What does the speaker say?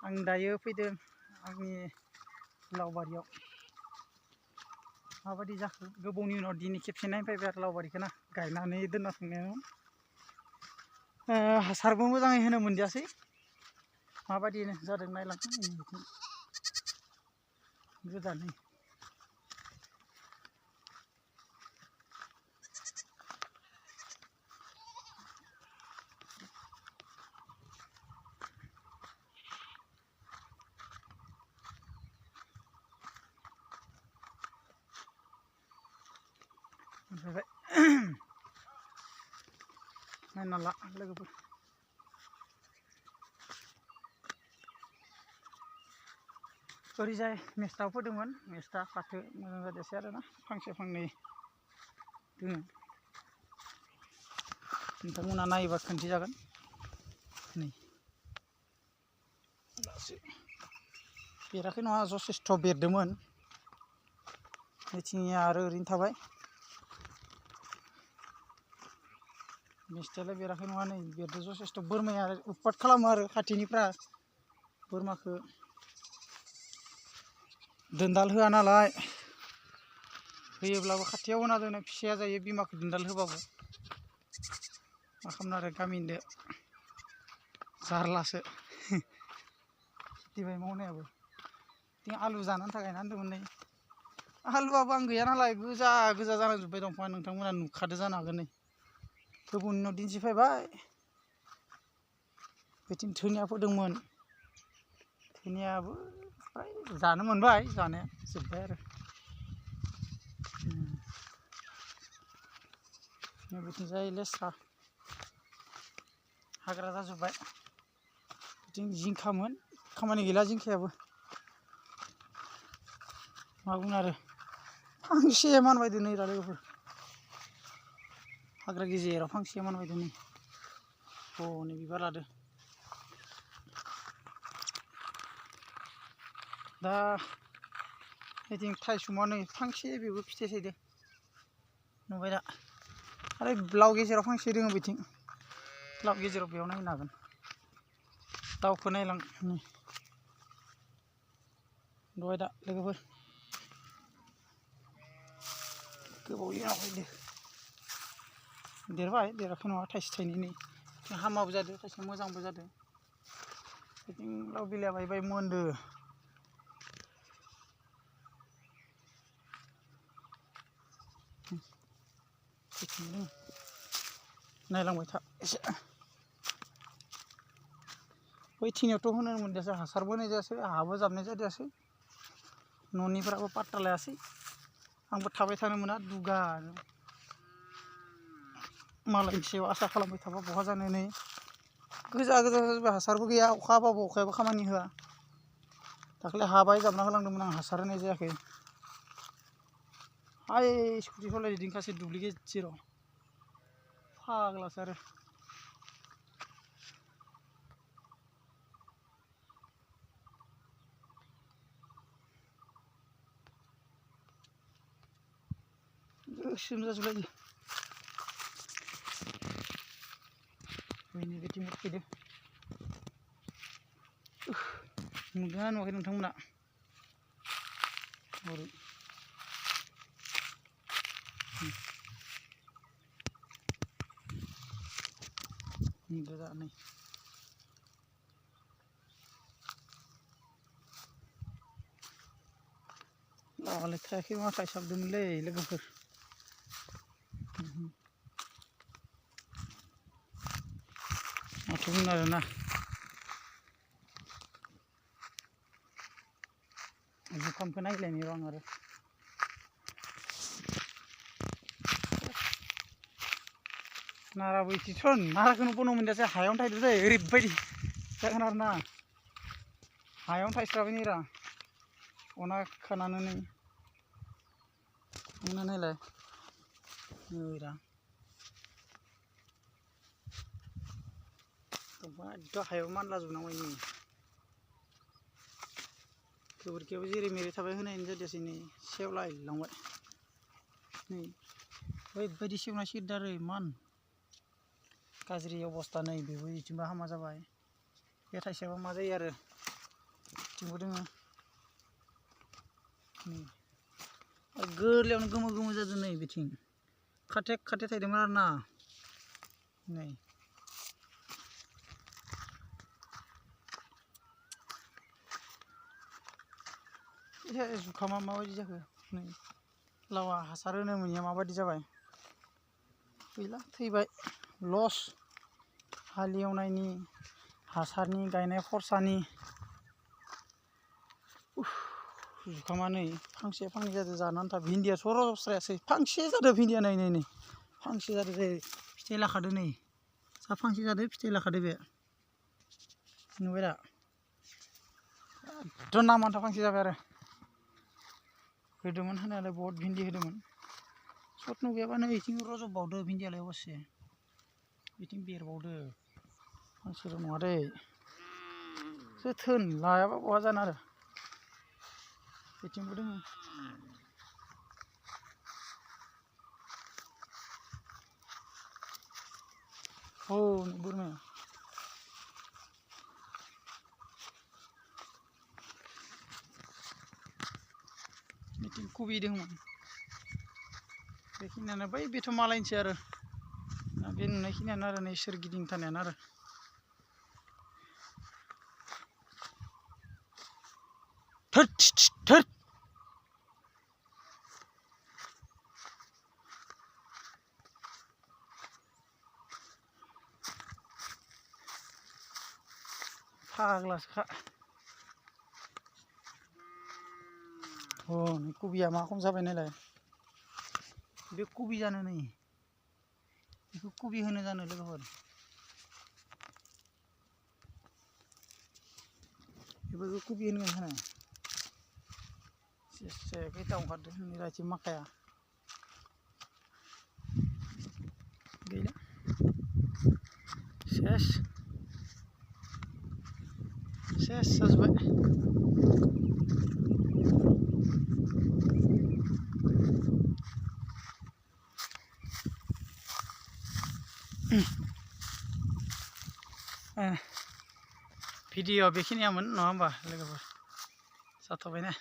आं दायो फैदों आंनि लावबारियाव माबायदि जाखो गोबावनि उनाव दिनै खेबसे नायफैबाय आरो लावबारिखौ ना गायनानै दोनना थांनायाव हासारबो मोजाङै होनो मोनदियासै माबायदि जादों नायलांनो गोदानै मोनफैबाय नायना ला लोगोफोर ओरैजाय मेस्टाव फोदोंमोन मेस्टा फाथो मोजां जादोंसै आरोना फांसे फांनै दोङो नोंथांमोना नायोबा खोन्थिजागोन नै दासो बेराखै नङा जथेस्थ' बेरदोंमोन मिथिंनिया आरो ओरैनो थाबाय मेस्टायालाय बेराखै नङा नै बेरदों जथेस्थ' बोरमाया उतपात खालामो आरो खाथिनिफ्रा बोरमाखौ दोनदाल होआ नालाय होयोब्लाबो खाथियाव होना दोनो फिसाया जायो बिमाखौ दोनदाल होबाबो मा खालामनो आरो गामिनिदो जारलासो खेथि बाय मावनायाबो बिथिं आलु जानो आन्था गायना दोनदोंमोन नै आलुआबो आं गैया नालाय गोजा गोजा जालांजोब्बाय दंफाङा नोंथांमोना नुखादो जानो हागौ नै गोबावनि उनाव दिन्थि फैबाय बिथिं धोनिया फोदोंमोन धोनियाबो फ्राय जानो मोनबाय जानाया जोब्बाय आरो बिथिंजाय लेस्रा हाग्रा जाजोब्बाय बिथिं जिंखामोन खामानि गैला जिंखायाबो मा बुंनो आरो फांसे मानबायदों नै दा लोगोफोर हाग्रा गेजेराव फांसे मानबायदों नै हनै बिबार लादों दा बिथिं थाइसुमा नै फांसे बेबो फिथाइ थायदों नुबाय दा आरो लाव गेजेराव फांसे दङ बिथिं लाव गेजेराव बेयाव नायनो हागोन दाउखौ नायलां नुबाय दा लोगोफोर गोबावनि उनाव फैदो देरबाय देराखै नङा थाइसे थाइनै नै हामाबो जादों थाइसे मोजांबो जादों बिथिं लाव बिलाइया बाय मोनदो बिथिं नायलांबाय था एसे बै थिनियावथ' होनो मोनदियासै हासारबो होनाय जायासै हाबो जाबनाय जादियासै न'निफ्राबो पात्ता लायासै आंबो थाबाय थानो मोना दुगा मालायनि सायाव आसा खालामबाय थाबा बहा जानो नै गोजा गोजा जाजोब्बाय हासारबो गैया अखा हाबाबो अखायाबो खामानि होआ दाख्लै हाबाय जाबना होलांदोंमोन आं हासार होनाय जायाखै हाय स्कुटि सालायदों दिनखासै दुब्लि गेजेराव फाग्लासो आरो गोसोम जाजोबलायो बेनि बिथिं फैदो नुदोंना नुवाखै नोंथांमोना ओरै गोजा नै लावालाय थायाखै मा थायसाबदोंमोनलै लोगोफोर माथो बुंनो आरोना जुखामखौ नायलायनि र' आं आरो नाराबो इथिसन नाराखौनो बन मोनदियासै हायावनो थायदो जायो ओरैबायदि जागोन आरो ना हायावनो थायस्राबाय नै रा अना खानानै नै नोंना नायलाय नै रा दंफाङा एकदम हायाव मानलाजोबनांबाय नै गोबोरखियाबो जेरै मेरै थाबाय होनायनि जादियासै नै सेवलायलांबाय नै ओरैबायदि सेवना सिरिदों आरो इमान गाज्रि अबस्था नै बेबो इथिंबो हामा जाबाय बे थाइसेयाबा मा जायो आरो बिथिंबो दोङो नै गोरलैयावनो गोमो गोमो जादों नै बिथिं खाथेक खाथेक थायदोंमोन आरो ना नै जुखामा माबायदि जाखो नै लावा हासार होनो मोनिया माबायदि जाबाय गैला थैबाय लस हालेवनायनि हासारनि गायनाय खरसानि जुखामा नै फांसे फांनै जादों जानो आन्था भिन्दिया सरासस्रायासै फांसे जादों भिन्दिया नै नै नै फांसे जादों दै फिथाइ लाखादो नै सा फांसे जादों फिथाइ लाखादो बे नुबाय दा एकदम नामान्था फांसे जाबाय आरो होदोंमोन होनायालाय बहुत भिन्दि होदोंमोन सतनु गैयाबा नै बिथिं रज'बावदो भिन्दियालाय अबस्से बिथिं बेरबावदो फांसेल' नङा दै जोथोन लायाबा बहा जानो आरो बिथिंबो दोङो औ बोरमाया बिथिं कबि दंमोन बेखिनियानो बै बेथ' मालायनिसो आरो बे नुनायखिनियानो आरो नै सोरगिदिं थानायानो आरो थोद फाग्लासोखा अ नै कबिया मा खम जाबाय नायलाय बे कबि जानो नै बेखौ कबि होनो जानो लोगोफोर बेफोरखौ कबि होनगोन होनो एसे खैथा ओंखारदों नै रायथिं माखाया गैला सेस जाजोब्बाय भिडिअ बेखिनियामोन नङा होमबा लोगोफोर जाथ'बाय ना